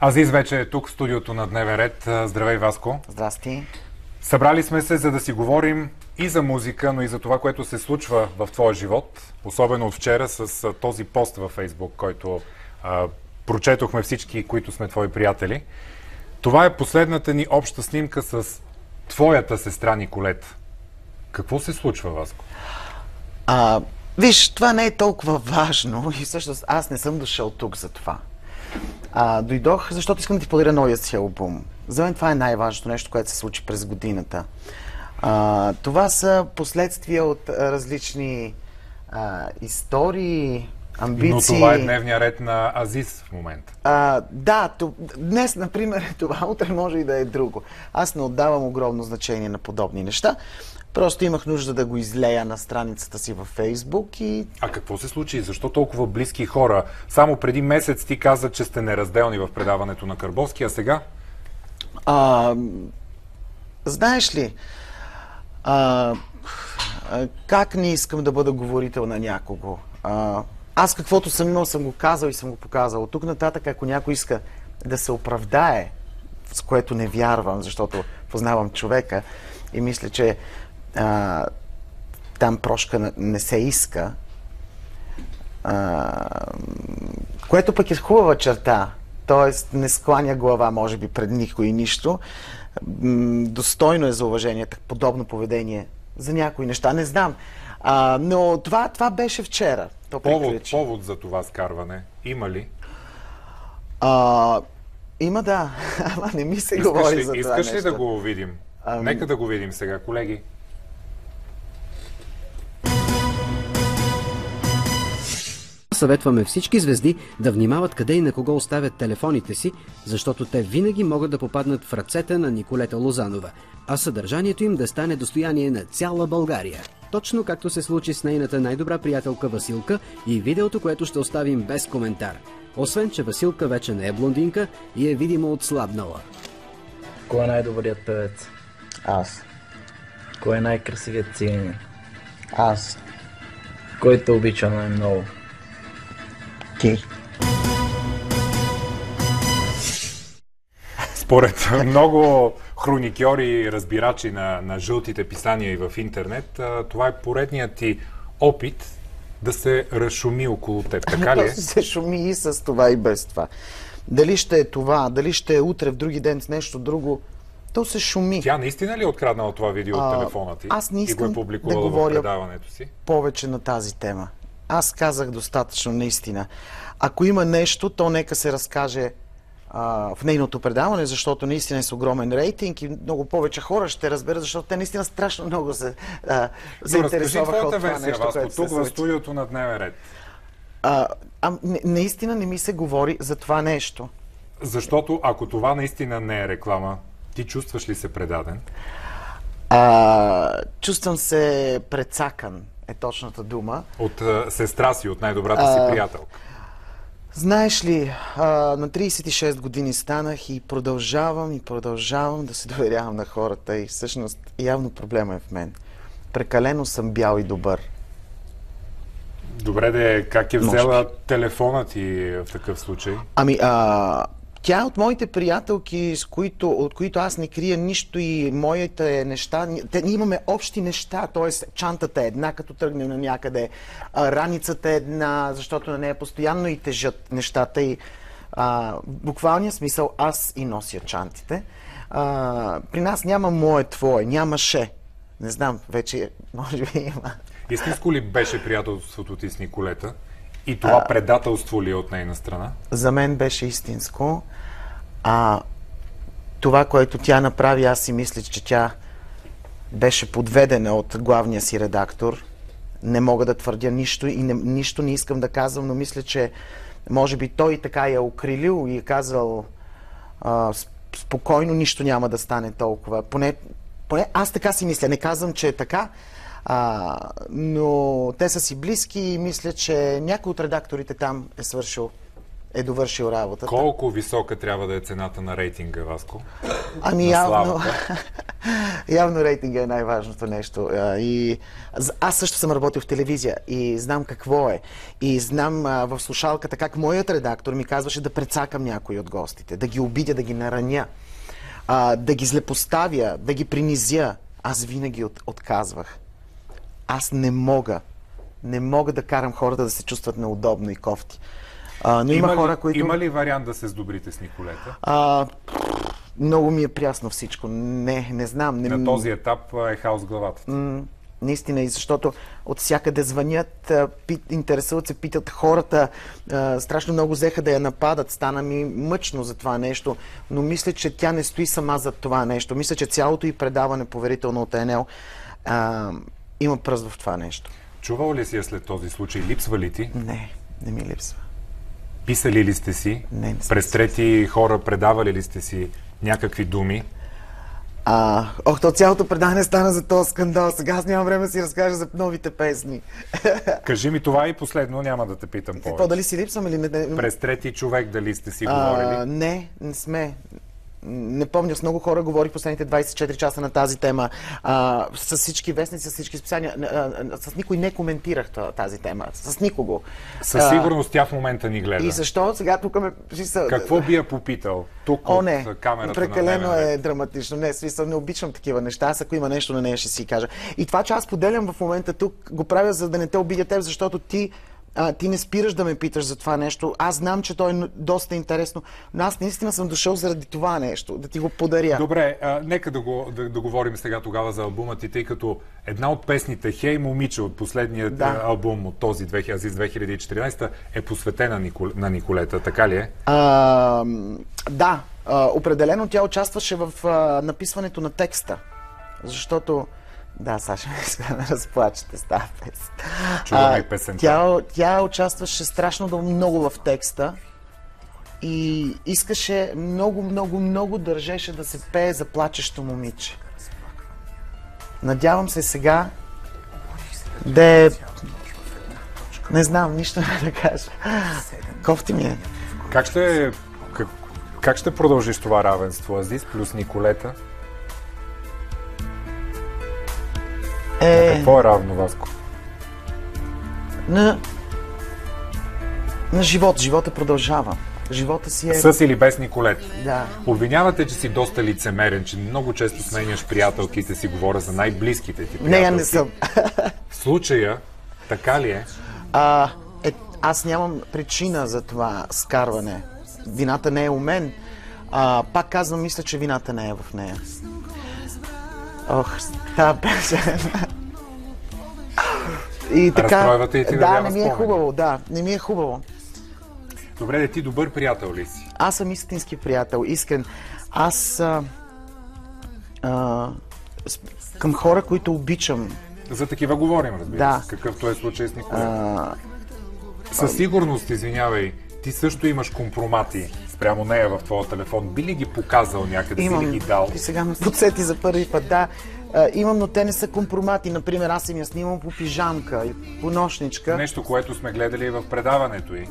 Азис вече е тук в студиото на Дневен ред. Здравей, Васко. Здрасти. Събрали сме се, за да си говорим и за музика, но и за това, което се случва в твоя живот. Особено от вчера с този пост във Фейсбук, който прочетохме всички, които сме твои приятели. Това е последната ни обща снимка с твоята сестра Николета. Какво се случва, Васко? Виж, това не е толкова важно и всъщност аз не съм дошъл тук за това. Дойдох, защото искам да ти подаря новия си албум. За мен това е най-важното нещо, което се случи през годината. Това са последствия от различни истории, амбиции. Но това е дневния ред на Азис в момента. Да, днес, например, е това, утре може и да е друго. Аз не отдавам огромно значение на подобни неща. Просто имах нужда да го излея на страницата си във Фейсбук и... А какво се случи? Защо толкова близки хора? Само преди месец ти каза, че сте неразделни в предаването на Карбовски, а сега? Знаеш ли, как не искам да бъда говорител на някого? Аз каквото съм имал, съм го казал и съм го показал. От тук нататък, ако някой иска да се оправдае, с което не вярвам, защото познавам човека и мисля, че там прошка не се иска, което пък е хубава черта, т.е. не скланя глава, може би, пред никой и нищо. Достойно е за уважение подобно поведение за някои неща, не знам. Но това беше вчера. Повод за това скарване има ли? Има, да. Ама не ми се говори за това нещо. Искаш ли да го видим? Нека да го видим сега, колеги. Съветваме всички звезди да внимават къде и на кого оставят телефоните си, защото те винаги могат да попаднат в ръцете на Николета Лозанова, а съдържанието им да стане достояние на цяла България. Точно както се случи с нейната най-добра приятелка Василка и видеото, което ще оставим без коментар. Освен, че Василка вече не е блондинка и е видимо отслабнала. Кой е най-добрият певец? Аз. Кой е най-красивият циганин? Аз. Кой те обича най-много? Ти. Според много хроникьори и разбирачи на жълтите писания и в интернет, това е поредният ти опит да се разшуми около теб. Така ли е? Se шуми и с това и без това. Дали ще е това, дали ще е утре, в други ден с нещо друго, то се шуми. Тя наистина ли е откраднала това видео от телефона ти? Аз не и го искам е публикувала да говоря в предаването си? Повече на тази тема. Аз казах достатъчно наистина. Ако има нещо, то нека се разкаже в нейното предаване, защото наистина е с огромен рейтинг и много повече хора ще разберат, защото те наистина страшно много се заинтересуваха от това нещо, Васко, което се тук в случи. студиото на Дневен ред. Наистина не ми се говори за това нещо. Защото ако това наистина не е реклама, ти чувстваш ли се предаден? Чувствам се прецакан, е точната дума. От сестра си, от най-добрата си приятелка. Знаеш ли, на 36 години станах и продължавам да се доверявам на хората и всъщност явно проблема е в мен. Прекалено съм бял и добър. Добре де, как е взела телефона ти в такъв случай? Тя е от моите приятелки, от които аз не крия нищо и моите неща. Ние имаме общи неща, т.е. чантата е една, като тръгнем на някъде, раницата е една, защото на нея постоянно и тежат нещата. И буквалния смисъл аз и нося чантите. При нас няма мое, твое, нямаше. Не знам, вече може би има. Истинско ли беше приятелството ти с Николета? И това предателство ли е от нейна страна? За мен беше истинско. Това, което тя направи, аз си мисля, че тя беше подведена от главния си редактор. Не мога да твърдя нищо и нищо не искам да казвам, но мисля, че може би той така я окрилил и е казал спокойно, нищо няма да стане толкова. Поне аз така си мисля. Не казвам, че е така, но те са си близки и мисля, че някой от редакторите там е довършил работата. Колко висока трябва да е цената на рейтинга, Васко? Ами на явно, славата? явно рейтинга е най-важното нещо. И аз също съм работил в телевизия и знам какво е. И знам в слушалката как моят редактор ми казваше да прецакам някой от гостите, да ги обидя, да ги нараня, да ги злепоставя, да ги принизя. Аз винаги отказвах. Аз не мога да карам хората да се чувстват неудобно и кофти. Но има хора, които... Има ли вариант да се сдобрите с Николета? Много ми е прясно всичко. Не знам. На този етап е хаос в главата. Наистина, и защото от всякъде звънят, интересуват се, питат хората, страшно много взеха да я нападат, стана ми мъчно за това нещо, но мисля, че тя не стои сама за това нещо. Мисля, че цялото й предаване, поверително от ЕНЕЛ, има пръст в това нещо. Чувал ли си я след този случай? Липсва ли ти? Не ми липсва. Писали ли сте си? Не През трети хора предавали ли сте си някакви думи? То цялото предаване стана за този скандал. Сега аз нямам време да си разкажа за новите песни. Кажи ми това и последно, няма да те питам повече. Какво, дали си липсвам или не? През трети човек дали сте си говорили? Не сме. Не помня, с много хора говорих последните 24 часа на тази тема. С всички вестници, с всички списания. С никой не коментирах тази тема. С никого. Със сигурност тя в момента ни гледа. И защо сега тук ме... Какво би я попитал? Тук от камерата прекалено на е драматично. Не обичам такива неща. Аз ако има нещо на нея, ще си кажа. И това, че аз поделям в момента тук, го правя, за да не те обидя теб, защото ти не спираш да ме питаш за това нещо. Аз знам, че то е доста интересно, но аз наистина съм дошъл заради това нещо, да ти го подаря. Добре, нека да говорим сега тогава за албума ти, тъй като една от песните "Хей, момиче" от последният албум от този 2014 е посветена на Николета, така ли е? Да, определено тя участваше в написването на текста, защото... Да, Саша, ме иска да ме разплачете с тази песен. Чуваме и песента. Тя участваше страшно много в текста и искаше много държеше да се пее за плачещо момиче. Надявам се сега да е... Не знам, нищо не да кажа. Кофти ми е. Как ще продължиш това равенство? Азис плюс Николета? На какво е равно, Васко? На живот. Живота продължава. Живота си е... С или без Николета? Да. Обвинявате, че си доста лицемерен, че много често сменяш приятелките си, говоря за най-близките ти приятелки. Не, я не съм. В случая, така ли е? Аз нямам причина за това скарване. Вината не е у мен. Пак казвам, мисля, че вината не е в нея. Та песен. И така... Разстройвате и ти да, не ми е хубаво, не ми е хубаво. Добре, ти добър приятел ли си? Аз съм истински приятел, искрен. Аз към хора, които обичам. За такива говорим, разбира се. Какъвто е случай с Николета. Със сигурност, извинявай, ти също имаш компромати спрямо нея в твоя телефон. Би ли ги показал някъде? Си ли ги дал? Ти сега ме подсети за първи път. Да, имам, но те не са компромати. Например, аз им я снимам по пижамка и по нощничка. Нещо, което сме гледали в предаването й.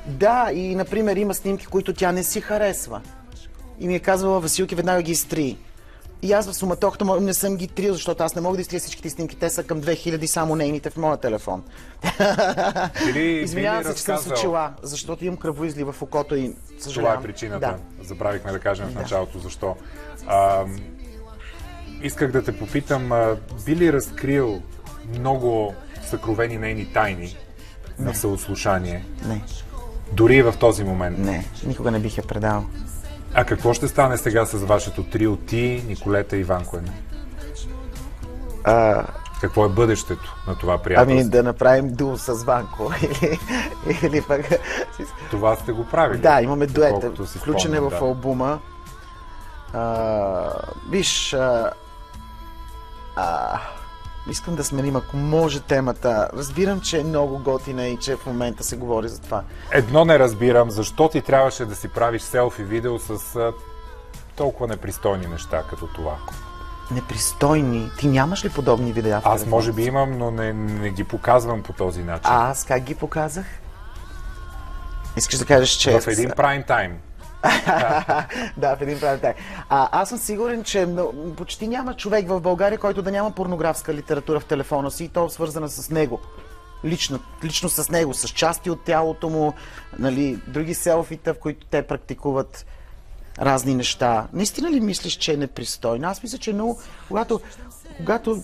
Да, и например има снимки, които тя не си харесва. И ми е казвала: Василки, веднага ги изтри. И аз в суматохта не съм ги трил, защото аз не мога да изтрия всичките снимки. Те са към 2000 само нейните в моя телефон. Извинявам се, че съм с очила, защото имам кръвоизли в окото и съжалявам. Това е причината. Забравихме да кажем в началото защо. Исках да те попитам, би ли разкрил много съкровени нейни тайни на съотслушание? Не. Дори и в този момент? Не, никога не бих я предал. А какво ще стане сега с вашето трио, ти, Николета и Иванко? Какво е бъдещето на това приятелство? Да направим дуо с Ванко. Или пък... Това сте го правили? Да, имаме дует. Включен е в албума. Виж... искам да сменим, ако може, темата. Разбирам, че е много готина и че в момента се говори за това. Едно не разбирам, защо ти трябваше да си правиш селфи видео с толкова непристойни неща като това? Непристойни? Ти нямаш ли подобни видеа в телефон? Аз може би имам, но не ги показвам по този начин. А аз как ги показах? Искаш да кажеш, че... В един прайм тайм. Да, в един правилен. Аз съм сигурен, че почти няма човек в България, който да няма порнографска литература в телефона си и то свързана с него. Лично с него, с части от тялото му, нали, други селфита, в които те практикуват разни неща. Наистина ли мислиш, че е непристойно? Аз мисля, че много, когато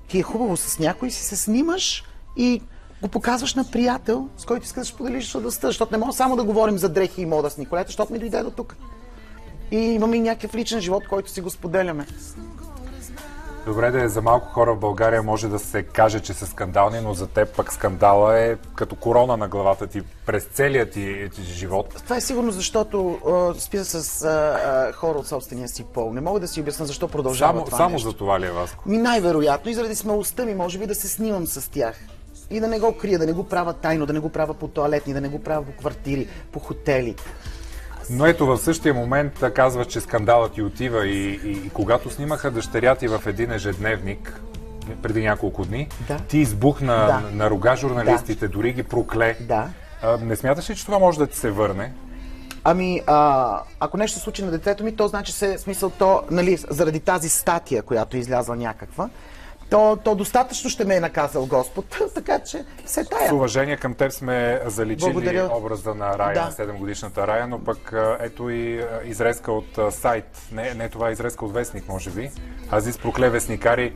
ти е хубаво с някой, си се снимаш и го показваш на приятел, с който искаш да споделиш радостта, защото не мога само да говорим за дрехи и мода с Николета, защото ми дойде до тук. И имаме и някакъв личен живот, който си го споделяме. Добре, да е, за малко хора в България може да се каже, че са скандални, но за теб пък скандала е като корона на главата ти през целия ти живот. Това е сигурно, защото спя с хора от собствения си пол. Не мога да си обясня защо продължава това само нещо. за това ли е, Васко? Най-вероятно и заради смелостта ми, може би да се снимам с тях. И да не го крия, да не го правя тайно, да не го правя по тоалетни, да не го правя по квартири, по хотели. Но ето в същия момент казва, че скандалът ти отива и когато снимаха дъщеря ти в един ежедневник преди няколко дни, да. Ти избухна на рога журналистите, дори ги прокле. Да. Не смяташ ли, че това може да ти се върне? Ако нещо се случи на детето ми, то значи нали, заради тази статия, която е излязла някаква, то достатъчно ще ме е наказал Господ, така че се тая. С уважение към теб сме заличили Благодаря. Образа на Рая, на 7-годишната Рая, но пък ето и изрезка от сайт. Не това е изрезка от вестник, може би. Азис прокле вестникари.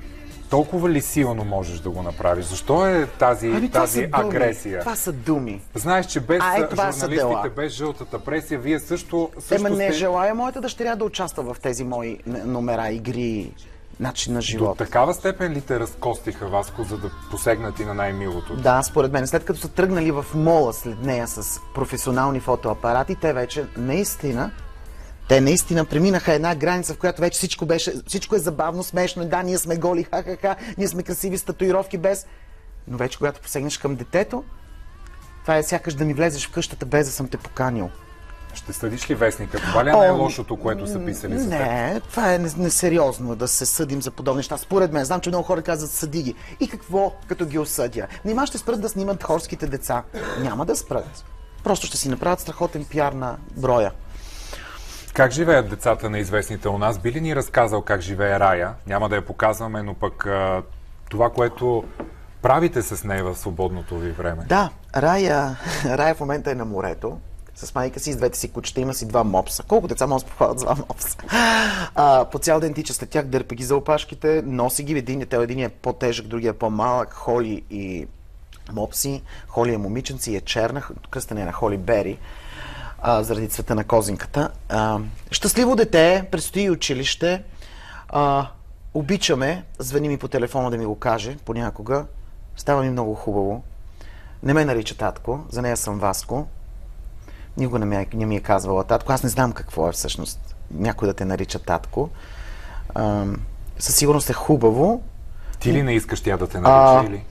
Толкова ли силно можеш да го направиш? Защо е тази агресия? Това са думи. Знаеш, че без журналистите, без жълтата пресия, вие също не желая моята дъщеря да участва в тези мои номера, игри, начин на живот. До такава степен ли те разкостиха, Васко, за да посегнат и на най-милото? Да, според мен. След като са тръгнали в мола след нея с професионални фотоапарати, те вече наистина преминаха една граница, в която вече всичко е забавно, смешно. Да, ние сме голи, ха-ха-ха, ние сме красиви с татуировки без. Но вече когато посегнеш към детето, това е сякаш да ми влезеш в къщата без да съм те поканил. Ще съдиш ли вестника? Това ли е най-лошото, което са писали за теб? Не, това е несериозно да се съдим за подобни неща. Според мен, знам, че много хора казват съди ги. И какво, като ги осъдя? Нима ще спрат да снимат хорските деца? Няма да спрат. Просто ще си направят страхотен пиар на броя. Как живеят децата на известните у нас? Би ли ни разказал как живее Рая? Няма да я показваме, но пък това, което правите с нея в свободното ви време. Да, Рая в момента е на морето. С майка си, с двете си кучета, има си 2 мопса. Колко деца може да похвалят 2 мопса? По цял ден тича след тях, дърпа ги за опашките, носи ги. Един е по-тежък, другия е по-малък. Холи и мопси. Холи е момиченци и е черна. Кръстен е на Холи Бери, заради цвета на козинката. Щастливо дете, предстои училище. Обичаме, звъни ми по телефона да ми го каже понякога. Става ми много хубаво. Не ме нарича татко, за нея съм Васко. Никога не ми е казвала татко. Аз не знам какво е всъщност някой да те нарича татко. Със сигурност е хубаво. Ти ли не искаш тя да те нарича? Или?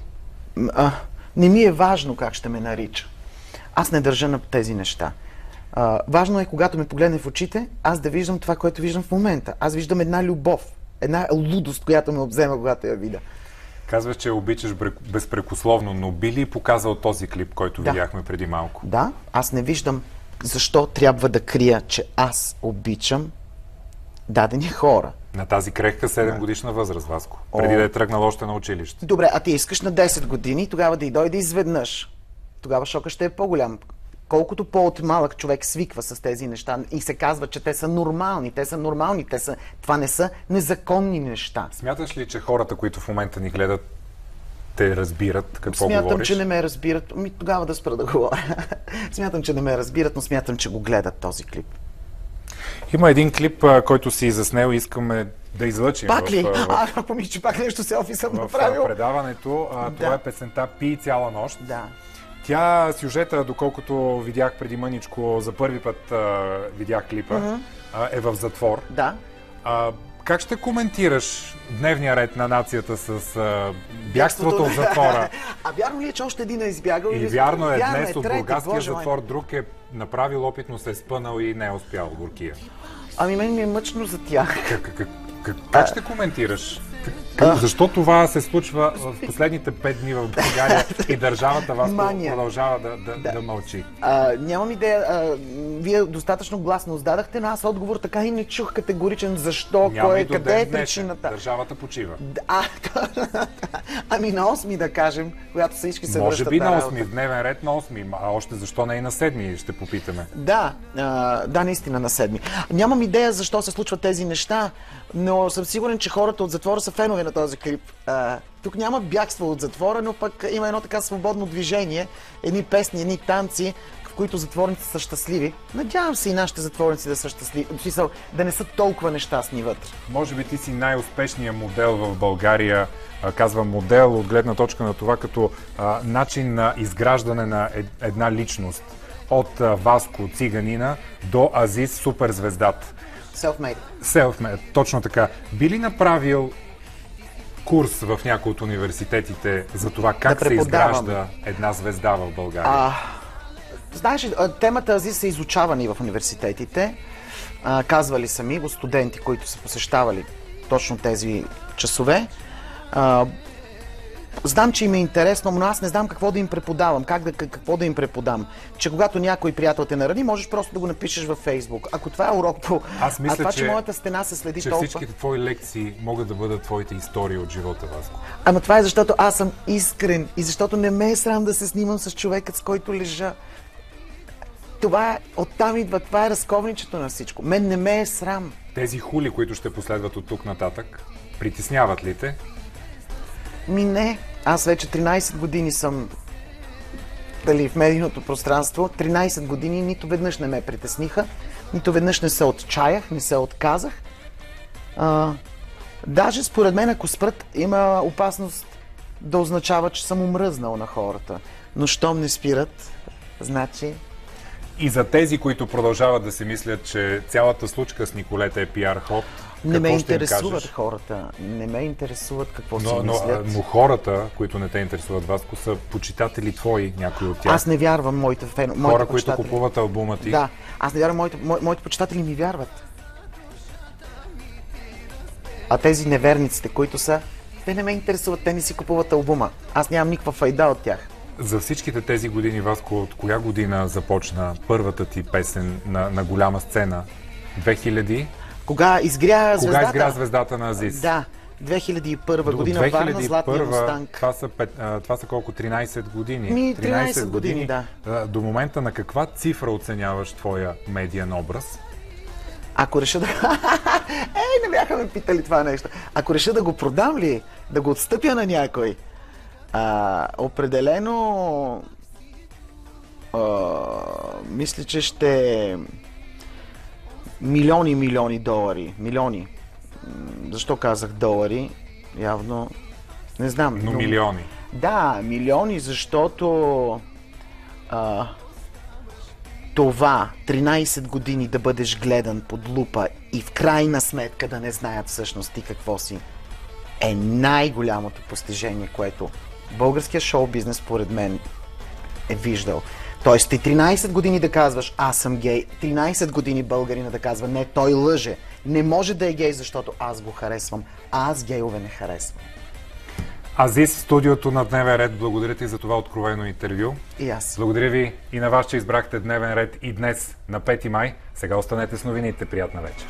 Не ми е важно как ще ме нарича. Аз не държа на тези неща. Важно е, когато ме погледне в очите, аз да виждам това, което виждам в момента. Аз виждам една любов, една лудост, която ме обзема, когато я видя. Казваш, че обичаш безпрекословно, но би ли показал този клип, който видяхме преди малко? Да, аз не виждам защо трябва да крия, че аз обичам дадени хора. На тази крехка 7-годишна възраст, Васко. Преди да е тръгнал още на училище. Добре, а ти искаш на 10 години, тогава да й дойде изведнъж. Тогава шока ще е по-голям. Колкото по-малък човек свиква с тези неща и се казва, че те са нормални, това не са незаконни неща. Смяташ ли, че хората, които в момента ни гледат, те разбират какво говориш? Смятам, че не ме разбират. Тогава да спра да говоря. Смятам, че не ме разбират, но смятам, че го гледат този клип. Има един клип, който си заснел и искаме да излъчим. Пак ли? Помисля, че пак нещо селфи съм направил. В предаването. Това е песента "Пий цяла нощ". Да. Тя, сюжета, доколкото видях преди мъничко, за първи път видях клипа, е в затвор. Да. Как ще коментираш дневния ред на нацията с бягството от затвора? Вярно ли е, че още един е избягал? И вярно е, днес от бургаския затвор друг е направил опит, но се е спънал и не е успял в горкия. Мен ми е мъчно за тях. Как ще коментираш? Защо това се случва в последните 5 дни в България и държавата вас продължава да мълчи? Нямам идея. Вие достатъчно гласно зададахте, но аз отговор така и не чух категоричен защо, къде е причината. Държавата почива. Ами на 8 да кажем, когато всички се може връщат би на 8, работа. дневен ред на 8, а още защо не и на 7, ще попитаме. Да, наистина на 7. Нямам идея защо се случват тези неща, но съм сигурен, че хората от затвора са фенове на този клип. Тук няма бягство от затвора, но пък има едно така свободно движение, едни песни, едни танци, в които затворници са щастливи. Надявам се и нашите затворници да са щастливи, в смисъл да не са толкова нещастни вътре. Може би ти си най-успешният модел в България, казвам модел от гледна точка на това като начин на изграждане на една личност. От Васко, циганина, до Азис, суперзвездата. Self-made. Self-made, точно така. Би ли направил курс в някои от университетите за това как се изгражда една звезда в България? Знаеш, темата Азис са изучавани в университетите. Казвали сами го студенти, които са посещавали точно тези часове. Знам, че им е интересно, но аз не знам какво да им преподавам, какво да им преподам. Че когато някой приятел те нарани, можеш просто да го напишеш във Фейсбук. Ако това е урок по... Аз мисля, това, че моята стена се следи че толкова... всичките твои лекции могат да бъдат твоите истории от живота, Васко. Ама това е защото аз съм искрен и защото не ме е срам да се снимам с човекът, с който лежа. Това е, оттам идва, това е разковничето на всичко. Мен не ме е срам. Тези хули, които ще последват от тук нататък, притесняват ли те? Не. Аз вече 13 години съм в медийното пространство. 13 години нито веднъж не ме притесниха, нито веднъж не се отчаях, не се отказах. Даже според мен, ако спрат, има опасност да означава, че съм омръзнал на хората. Но щом не спират, значи... И за тези, които продължават да си мислят, че цялата случка с Николета е пиар ход, не ме интересуват хората. Не ме интересуват какво си мислят. Но хората, които не те интересуват, Васко, са почитатели твои, някои от тях. Аз не вярвам моите хора, които купуват албума ти. Да, аз не вярвам, моите почитатели ми вярват. А тези неверниците, които са, те не ме интересуват, те не си купуват албума. Аз нямам никаква файда от тях. За всичките тези години, Васко, от коя година започна първата ти песен на голяма сцена? 2000? Кога изгря звездата? Кога изгря звездата на Азис? Да, 2001 година, Варна, Златния Мустанг. Това са колко? 13 години? 13 години, да. До момента на каква цифра оценяваш твоя медиен образ? Ако реша да... не бяха ме питали това нещо. Ако реша да го продам ли, да го отстъпя на някой, определено мисля, че ще милиони долари. Милиони. Защо казах долари? Явно не знам. Но милиони. Да, милиони, защото това 13 години да бъдеш гледан под лупа и в крайна сметка да не знаят всъщност ти какво си, е най-голямото постижение, което българския шоу-бизнес, според мен, е виждал. Тоест, ти 13 години да казваш, аз съм гей, 13 години българина да казва, не, той лъже. Не може да е гей, защото аз го харесвам. А аз гейове не харесвам. Азис, студиото на Дневен ред, благодаря ти за това откровено интервю. И аз. Благодаря ви и на вас, че избрахте Дневен ред и днес на 5 май. Сега останете с новините. Приятна вечер.